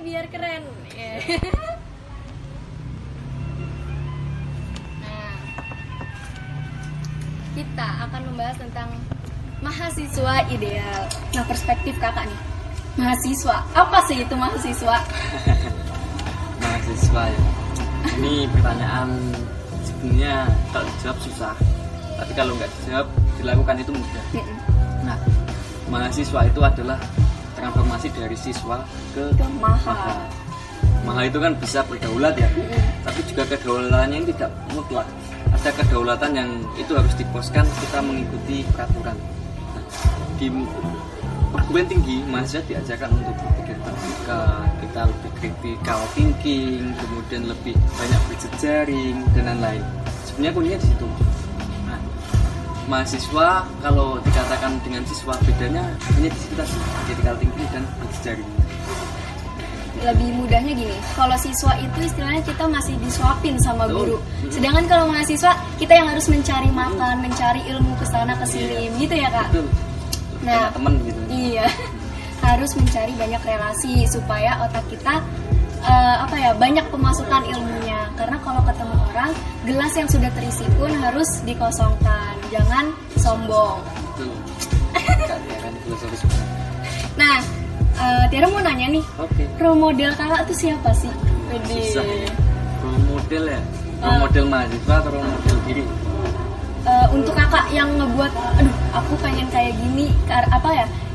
biar keren. Nah, kita akan membahas tentang mahasiswa ideal. Nah, perspektif kakak nih, mahasiswa, apa sih itu mahasiswa? Mahasiswa ya, ini pertanyaan sebenarnya kalau dijawab susah, tapi kalau nggak dijawab dilakukan itu mudah. Nah, mahasiswa itu adalah transformasi dari siswa ke maha. Maha itu kan bisa berdaulat ya, tapi juga kedaulatannya ini tidak mutlak. Ada kedaulatan yang itu harus diposkan, kita mengikuti peraturan. Nah, di perguruan tinggi mahasiswa diajarkan untuk berpikir terbuka, kita lebih critical thinking, kemudian lebih banyak berjejaring dan lain-lain. Sebenarnya kuncinya di situ. Nah, mahasiswa kalau dikatakan dengan siswa bedanya hanya di situ tadi, critical thinking dan berjejaring. Lebih mudahnya gini, kalau siswa itu istilahnya kita masih disuapin sama guru. Sedangkan kalau mahasiswa kita yang harus mencari makan, mencari ilmu kesana kesini, gitu ya kak. Betul. Nah, teman gitu. Iya, harus mencari banyak relasi supaya otak kita banyak pemasukan ilmunya. Karena kalau ketemu orang, gelas yang sudah terisi pun harus dikosongkan, jangan sombong. Betul. Kan filosofis banget. Nah, Tiara mau nanya nih, role model kakak tuh siapa sih? Susah ya. Role model ya? Role model mahasiswa atau role model diri? Untuk kakak yang ngebuat, aduh aku pengen kayak gini,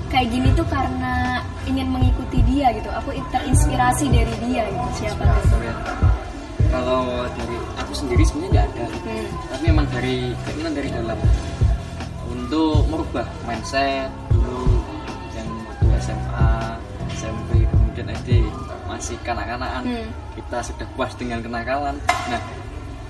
kayak gini tuh karena ingin mengikuti dia gitu, aku terinspirasi dari dia gitu, siapa tuh? Ya. Kalau dari aku sendiri sebenarnya nggak ada, tapi memang dari keinginan dari dalam untuk merubah mindset dulu yang waktu SMA, SMP, kemudian SD masih kanak-kanakan, kita sudah puas dengan kenakalan. Nah,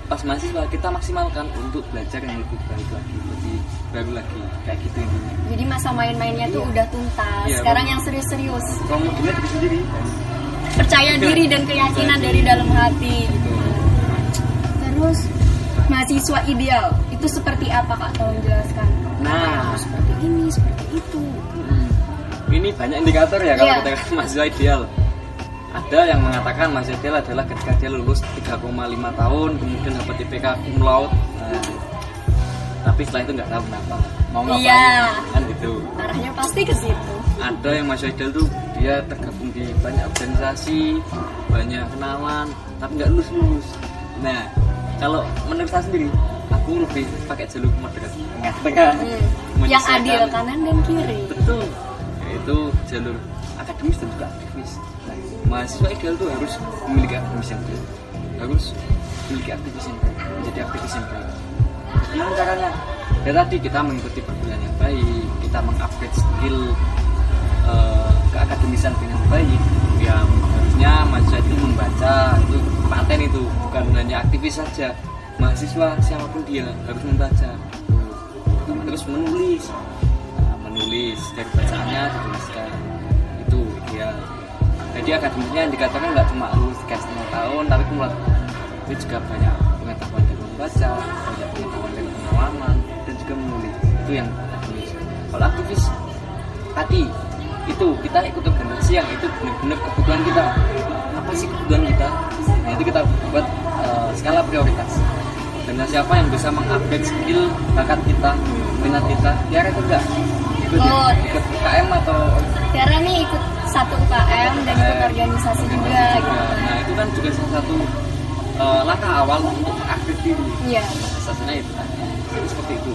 pas mahasiswa kita maksimalkan untuk belajar yang lebih baik lagi, lebih baru lagi, kayak gitu intinya. Jadi masa main-mainnya tuh udah tuntas. Sekarang yang serius-serius. Kamu modelnya diri sendiri. Percaya diri dan keyakinan dari dalam hati. Gitu. Terus mahasiswa ideal itu seperti apa kak? Tolong jelaskan. Nah, seperti ini, seperti itu. Ini banyak indikator ya kalau kita mahasiswa ideal. Ada yang mengatakan mahasiswa ideal adalah ketika dia lulus 3,5 tahun kemudian dapat IPK cum laude. Tapi setelah itu nggak tahu kenapa mau ngapain, kan gitu. Arahnya pasti ke situ. Ada yang mahasiswa ideal tuh dia tergabung di banyak organisasi, banyak kenalan, tapi nggak lulus. Nah, kalau menurut saya sendiri, aku lebih pakai jalur moderat, tengah-tengah, yang adil kanan dan kiri. Betul, yaitu jalur akademis dan juga aktivis. Nah, mahasiswa ideal tuh harus memiliki akademis yang baik, harus memiliki aktivis yang baik, menjadi aktivis yang baik. Gimana caranya? Ya tadi kita mengikuti perkuliahan yang baik, kita mengupgrade skill keakademisan dengan baik. Yang harusnya mahasiswa itu membaca, itu paten itu, bukan hanya aktivis saja. Mahasiswa siapapun dia harus membaca, terus menulis. Nah, menulis dari bacaannya dituliskan, itu ideal. Jadi akademisnya dikatakan nggak cuma lulus 3,5 tahun, tapi kumulatif. Itu juga banyak pengetahuan dari membaca, banyak pengetahuan dari pengalaman, dan juga menulis. Itu yang akademis. Kalau aktivis tadi itu kita ikut organisasi yang itu benar-benar kebutuhan kita. Apa sih kebutuhan kita? Nah, itu kita buat skala prioritas. Organisasi apa yang bisa mengupgrade skill bakat kita, minat kita? Tiara itu enggak? Ikut UKM atau? Tiara nih ikut satu UKM dan ikut organisasi juga. Gitu. Nah, itu kan juga salah satu langkah awal untuk mengupgrade diri. Iya. Asasnya itu seperti itu.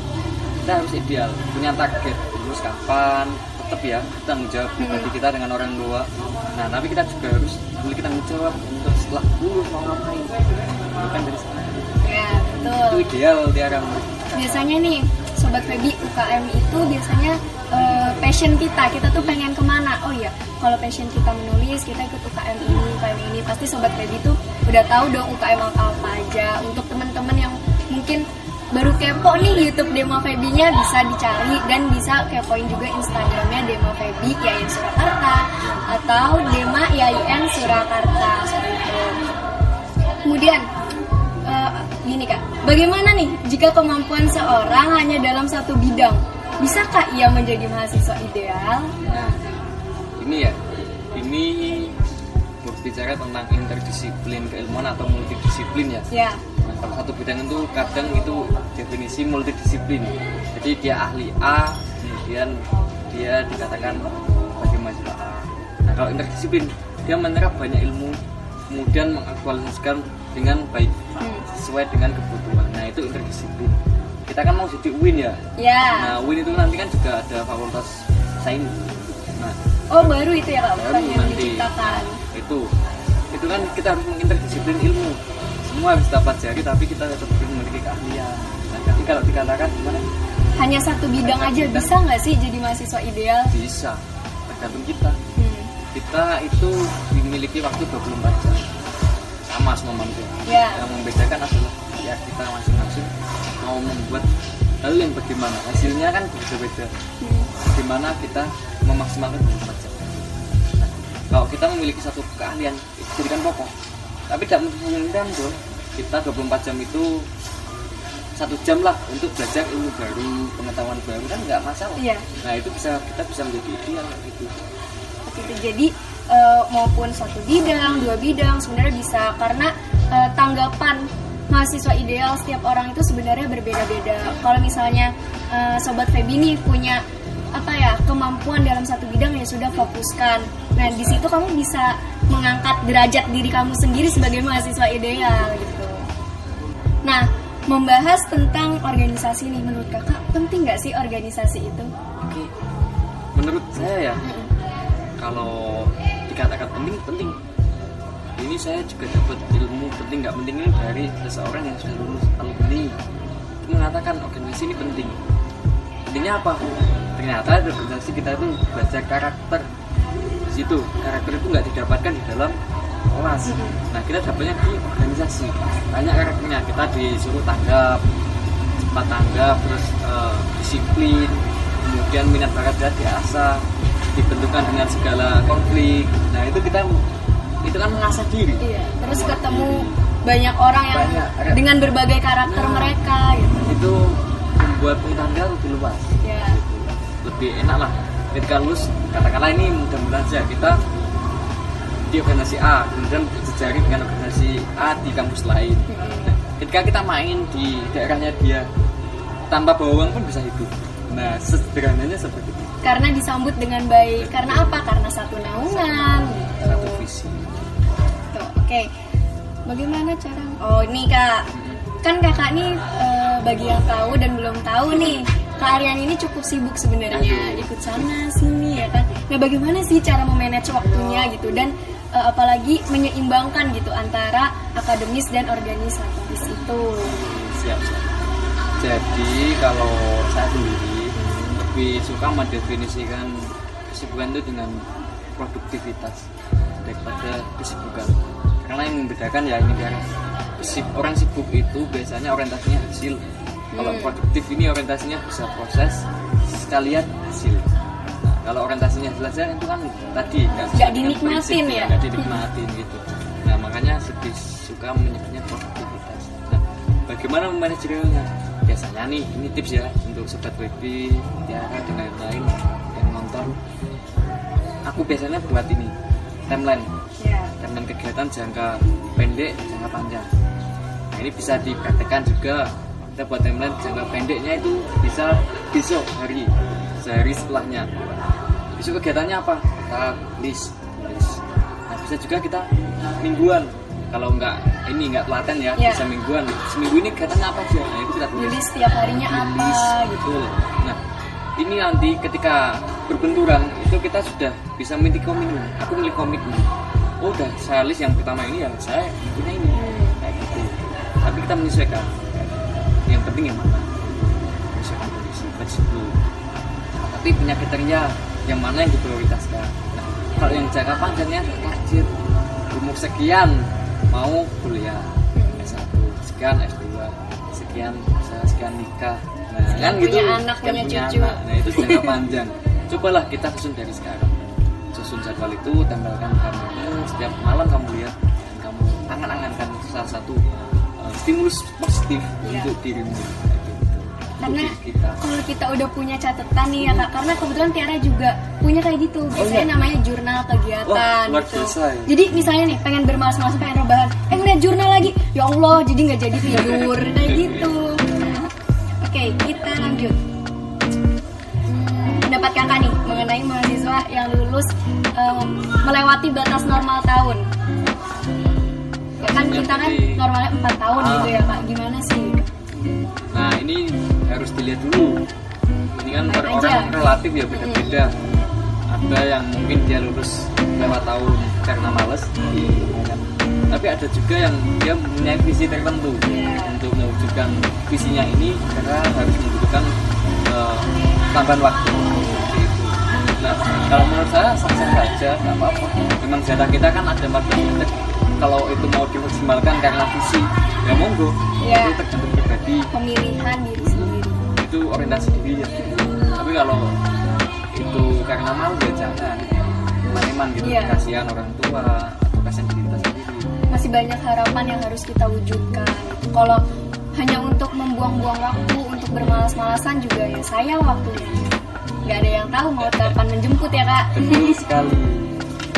Kita harus ideal, punya target lulus kapan, tetap ya tanggung jawab pribadi kita dengan orang tua. Nah, tapi kita juga harus memiliki tanggung jawab untuk setelah lulus mau ngapain. Bukan dari sekarang. Ya, betul. Itu ideal Tiara. Biasanya nih, Sobat Febi, UKM itu biasanya passion kita tuh pengen kemana? Oh iya, kalau passion kita menulis, kita ikut UKM ini. Pasti Sobat Febi tuh udah tahu dong UKM apa aja. Untuk teman-teman yang mungkin baru kepo nih YouTube Dema Febi-nya, bisa dicari dan bisa kepoin juga Instagramnya Dema Febi YIN Surakarta atau Dema YIN Surakarta seperti itu. Kemudian gini kak, bagaimana nih jika kemampuan seorang hanya dalam satu bidang? Bisakah ia menjadi mahasiswa ideal? Nah, ini ya, ini berbicara tentang interdisiplin keilmuan atau multidisiplin ya. Ya. Nah, kalau satu bidang itu kadang itu definisi multidisiplin. Jadi dia ahli A, kemudian dia dikatakan sebagai mahasiswa A. Nah, kalau interdisiplin dia menyerap banyak ilmu, kemudian mengaktualisasikan dengan baik sesuai dengan kebutuhan. Nah, itu interdisiplin. Kita kan mau jadi UIN ya. Ya. Nah, UIN itu nanti kan juga ada fakultas sains. Nah, Oh, baru itu ya Kak, baru yang nanti diciptakan. itu kan kita harus menginterdisiplin ilmu. Semua harus kita pelajari, tapi kita tetap memiliki keahlian. Nah, tapi kalau dikatakan gimana? Hanya satu bidang aja bisa nggak sih jadi mahasiswa ideal? Bisa, tergantung kita. Kita itu dimiliki waktu 24 jam sama semua manusia. Ya. Yang membedakan adalah ya kita masing-masing mau membuat hal yang bagaimana, hasilnya kan berbeda-beda. Bagaimana kita memaksimalkan 24 jam. Nah, kalau kita memiliki satu keahlian itu jadikan pokok, tapi tidak memungkinkan dong kita 24 jam itu 1 jam lah untuk belajar ilmu baru, pengetahuan baru, kan nggak masalah. Iya. Nah, itu kita bisa menjadi ideal gitu. Gitu. Jadi maupun satu bidang, 2 bidang sebenarnya bisa, karena tanggapan mahasiswa ideal setiap orang itu sebenarnya berbeda-beda. Kalau misalnya Sobat Feby nih punya kemampuan dalam satu bidang, ya sudah fokuskan. Nah, di situ kamu bisa mengangkat derajat diri kamu sendiri sebagai mahasiswa ideal gitu. Nah, membahas tentang organisasi nih, menurut kakak penting nggak sih organisasi itu? Oke. Menurut saya ya, kalau dikatakan penting. Ini saya juga dapat ilmu penting nggak penting ini dari seseorang yang sudah lulus alumni. Itu mengatakan organisasi ini penting. Pentingnya apa? Ternyata organisasi kita itu belajar karakter. Di situ karakter itu nggak didapatkan di dalam kelas. Nah, kita dapatnya di organisasi. Banyak karakternya. Kita disuruh tanggap, cepat tanggap, terus disiplin, kemudian minat bakat kita diasah, dibentukkan dengan segala konflik. Nah, itu kan mengasah diri. Iya. Terus ketemu banyak orang yang dengan berbagai karakter mereka gitu. Itu membuat pengetahuan kita lebih luas. Ya. Lebih enak lah. Ketika lulus, katakanlah ini mudah-mudahan saja kita di organisasi A, kemudian berjejaring dengan organisasi A di kampus lain. Nah, ketika kita main di daerahnya dia, tanpa bawa uang pun bisa hidup. Nah, sederhananya seperti itu. Karena disambut dengan baik. Karena apa? Karena satu naungan gitu. Satu visi. Tuh, oke. Bagaimana cara? Oh, ini Kak. Kan Kakak nih bagi yang tahu dan belum tahu nih, Kak Aryan ini cukup sibuk sebenarnya, ikut sana sini ya kan. Nah, bagaimana sih cara memanage waktunya gitu, dan apalagi menyeimbangkan gitu antara akademis dan organisatoris itu? Siap. Jadi kalau saya sendiri lebih suka mendefinisikan kesibukan itu dengan produktivitas daripada kesibukan. Karena yang membedakan ya ini kan, orang sibuk itu biasanya orientasinya hasil. Kalau produktif ini orientasinya bisa proses sekalian hasil. Nah, kalau orientasinya hasil aja itu kan tadi nggak dinikmatin ya, nggak dinikmatin gitu. Nah, makanya lebih suka menyebutnya produktivitas. Nah, bagaimana memanajernya? Biasanya nih, ini tips ya untuk Sobat Feby, Tiara dan lain-lain yang nonton. Aku biasanya buat ini timeline. Timeline kegiatan jangka pendek, jangka panjang. Nah, ini bisa dipraktekkan juga. Kita buat timeline jangka pendeknya itu bisa besok hari, sehari setelahnya. Besok kegiatannya apa? Kita list. Nah, bisa juga kita mingguan. Kalau nggak telaten ya, bisa mingguan. Seminggu ini kegiatannya apa aja? Nah, itu kita tulis. Setiap harinya apa gitu. Nah, ini nanti ketika berbenturan itu kita sudah bisa milih komitmen. Aku milih komitmen. Oh, udah saya list yang pertama ini, yang saya punya ini kayak gitu. Tapi kita menyesuaikan. Yang penting yang mana? Menyesuaikan kondisi, fleksibel. Tapi punya kriteria yang mana yang diprioritaskan. Nah, kalau yang jangka panjangnya target umur sekian mau kuliah S1, sekian S2, sekian nikah. Nah, sekian kan punya gitu. Anak, punya cucu. Nah, itu jangka panjang. Cobalah kita susun dari sekarang. Susun jadwal itu, tempelkan kamu setiap malam kamu lihat dan kamu angan-angankan salah satu stimulus positif untuk dirimu. Karena diri kita. kalau kita udah punya catatan nih ya Kak, karena kebetulan Tiara juga punya kayak gitu. Biasanya namanya jurnal kegiatan. Wah, luar gitu. biasa ya. Jadi misalnya nih pengen bermalas-malas, pengen rebahan, ngeliat jurnal lagi, ya Allah, jadi nggak jadi tidur kayak gitu. Oke, kita lanjut. Pendapat Kakak nih mengenai mahasiswa yang lulus melewati batas normal tahun. Ya kan kita kan normalnya 4 tahun gitu ya Kak. Gimana sih? Nah, ini harus dilihat dulu. Ini kan per Main orang aja. relatif ya beda-beda. Ada yang mungkin dia lulus lewat tahun karena males, tapi ada juga yang dia mempunyai visi tertentu untuk mewujudkan visinya ini karena harus membutuhkan tambahan waktu. Seperti itu. Nah, kalau menurut saya sah-sah saja, nggak apa-apa. Memang jatah kita kan ada matematik. Kalau itu mau dimaksimalkan karena visi, ya monggo. Ya. Itu tergantung pribadi. Pemilihan diri sendiri. Itu orientasi diri ya. Tapi kalau itu karena malu ya jangan. Eman-eman gitu, Iya. kasihan orang tua atau kasihan diri kita sendiri. Masih banyak harapan yang harus kita wujudkan. Kalau hanya untuk membuang-buang waktu, untuk bermalas-malasan juga ya sayang waktunya. Nggak ada yang tahu mau kapan menjemput ya Kak. Betul sekali.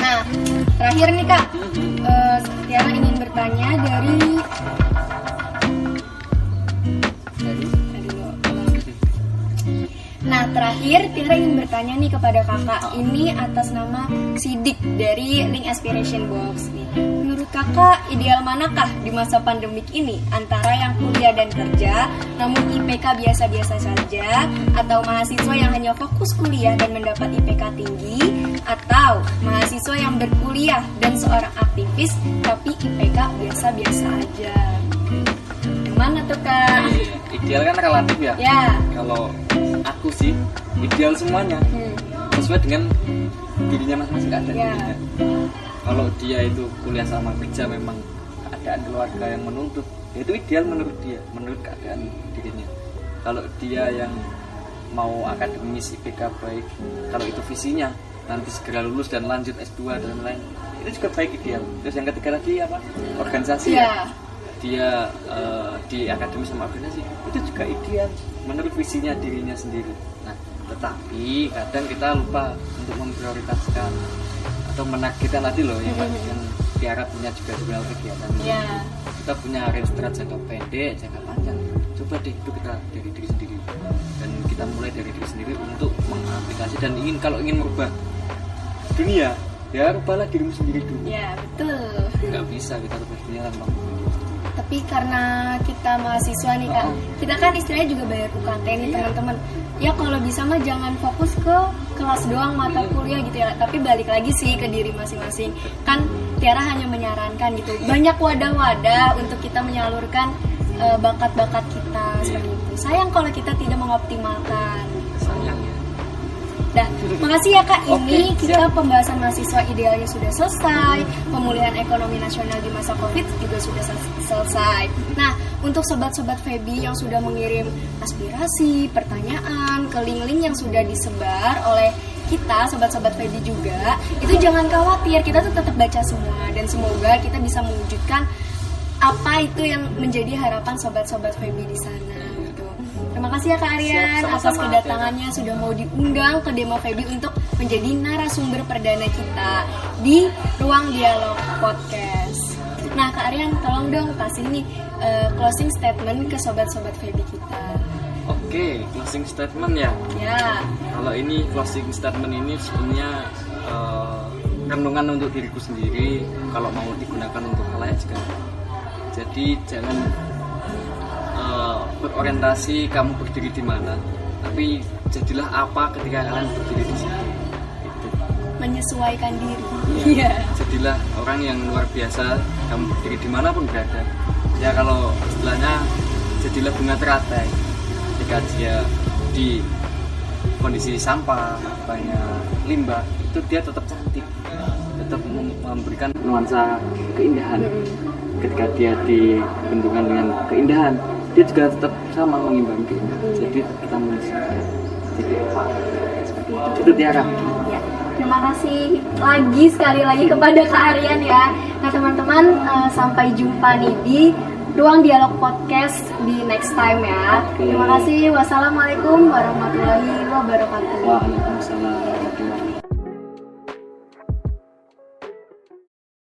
Nah, terakhir nih Kak, Tiara ingin bertanya dari Nah, terakhir Tiara ingin bertanya nih kepada Kakak. Ini atas nama Sidik dari Link Aspiration Box nih. Menurut Kakak, ideal manakah di masa pandemik ini antara yang kuliah dan kerja namun IPK biasa-biasa saja, atau mahasiswa yang hanya fokus kuliah dan mendapat IPK tinggi, atau mahasiswa yang berkuliah dan seorang aktivis tapi IPK biasa-biasa aja? Yang mana tuh Kak? Ideal kan relatif ya. Ya. Kalau aku sih ideal semuanya sesuai dengan dirinya masing-masing, keadaan Ya. dirinya. Kalau dia itu kuliah sama kerja memang keadaan keluarga yang menuntut, ya itu ideal menurut dia, menurut keadaan dirinya. Kalau dia yang mau akademis IPK baik, kalau itu visinya nanti segera lulus dan lanjut S2 dan lain, itu juga baik, ideal. Terus yang ketiga lagi apa? Organisasi Ya. ya. Dia di akademis sama organisasi, itu juga ideal menurut visinya dirinya sendiri. Nah, tetapi kadang kita lupa untuk memprioritaskan atau menargetkan tadi loh yang Tiara punya juga jurnal kegiatan. Ya. Kita punya range berat jangka pendek, jangka panjang. Coba deh itu kita dari diri sendiri, dan kita mulai dari diri sendiri untuk mengaplikasi, dan kalau ingin merubah dunia, ya rubahlah dirimu sendiri dulu. Ya, betul. Nggak bisa kita rubah dunia tanpa merubah diri sendiri. Tapi karena kita mahasiswa nih Kak, kita kan istilahnya juga bayar UKT nih teman-teman. Ya kalau bisa mah jangan fokus ke kelas doang mata kuliah gitu ya. Tapi balik lagi sih ke diri masing-masing. Kan Tiara hanya menyarankan gitu. Banyak wadah-wadah untuk kita menyalurkan bakat-bakat kita seperti itu. Sayang kalau kita tidak mengoptimalkan. Sayangnya. Nah, makasih ya Kak. Ini Oke, kita pembahasan mahasiswa idealnya sudah selesai, pemulihan ekonomi nasional di masa Covid juga sudah selesai. Nah, untuk sobat-sobat Febi yang sudah mengirim aspirasi, pertanyaan ke link-link yang sudah disebar oleh kita, sobat-sobat Febi juga, itu jangan khawatir, kita tuh tetap baca semua, dan semoga kita bisa mewujudkan apa itu yang menjadi harapan sobat-sobat Febi di sana. Terima kasih ya Kak Aryan Siap, atas sama-sama, kedatangannya, sudah mau diundang ke Demo Febi untuk menjadi narasumber perdana kita di Ruang Dialog Podcast. Nah Kak Aryan, tolong dong kasih nih closing statement ke sobat-sobat Febi kita. Oke, closing statement ya. Ya. Kalau ini closing statement ini sebenarnya renungan untuk diriku sendiri, kalau mau digunakan untuk halayak juga. Jadi jangan berorientasi kamu berdiri di mana, tapi jadilah apa ketika kalian berdiri di situ. Itu. Menyesuaikan diri. Iya. Jadilah orang yang luar biasa, kamu berdiri dimanapun berada. Ya kalau istilahnya jadilah bunga teratai. Ketika dia di kondisi sampah, banyak limbah, itu dia tetap cantik, tetap memberikan nuansa keindahan. Ketika dia di bendungan dengan keindahan, dia juga tetap sama mengimbangi keindahan. Jadi kita menyesuaikan. Jadi apa? Itu Tiara. Ya, terima kasih sekali lagi kepada Kak Aryan ya. Nah teman-teman, sampai jumpa nih di Ruang Dialog Podcast di next time ya. Oke. Terima kasih. Wassalamualaikum warahmatullahi wabarakatuh. Waalaikumsalam.